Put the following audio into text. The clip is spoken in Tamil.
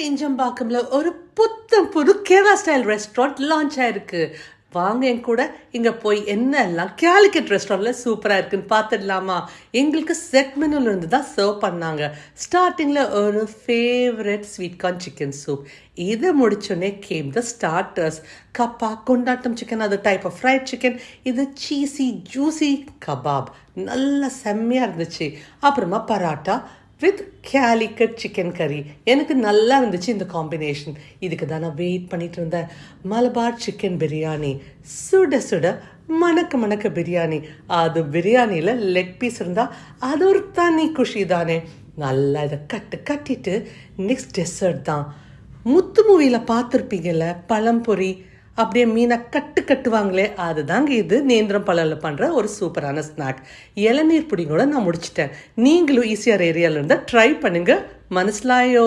இஞ்சம்பாக்கம்ல ஒரு புது கேரளா ஸ்டைல் ரெஸ்டாரண்ட் லான்ச் ஆயிருக்கு. வாங்க என் கூட இங்க போய் என்னெல்லாம் கேலிக்கட் ரெஸ்டாரண்ட்ல சூப்பரா இருக்குன்னு பார்த்துடலாமா? எங்களுக்கு செட் மெனுல இருந்து தான் சர்வ் பண்ணாங்க. ஸ்டார்டிங்ல ஒரு favourite sweet corn chicken soup. இதை முடிச்சோடனே கேம் த ஸ்டார்டர்ஸ். கப்பா கொண்டாட்டம் சிக்கன், அது டைப் ஆஃப் ஃப்ரைட் சிக்கன். இது சீசி ஜூசி கபாப், நல்லா செம்மையா இருந்துச்சு. அப்புறமா பராட்டா வித் கேலிக்கட் சிக்கன் கறி. எனக்கு நல்லா இருந்துச்சு இந்த காம்பினேஷன். இதுக்கு தான் நான் வெயிட் பண்ணிட்டு இருந்தேன். மலபார் சிக்கன் பிரியாணி, சுட சுட மணக்க மணக்க பிரியாணி. அது பிரியாணியில் லெக் பீஸ் இருந்தால் அது ஒரு தனி குஷி தானே. நல்லா இதை கட்டிட்டு நெக்ஸ்ட் டெசர்ட் தான். முத்து மூவியில் பார்த்துருப்பீங்கல்ல, பழம்பொரி அப்படியே மீனை கட்டுவாங்களே, அதுதாங்க இது. நேந்திரம் பழத்தில் பண்ணுற ஒரு சூப்பரான ஸ்நாக். இளநீர் புடிங்கோட நான் முடிச்சிட்டேன். நீங்களும் ஈஸியாக ஏரியாவில் இருந்தால் ட்ரை பண்ணுங்கள். மனசிலாயோ.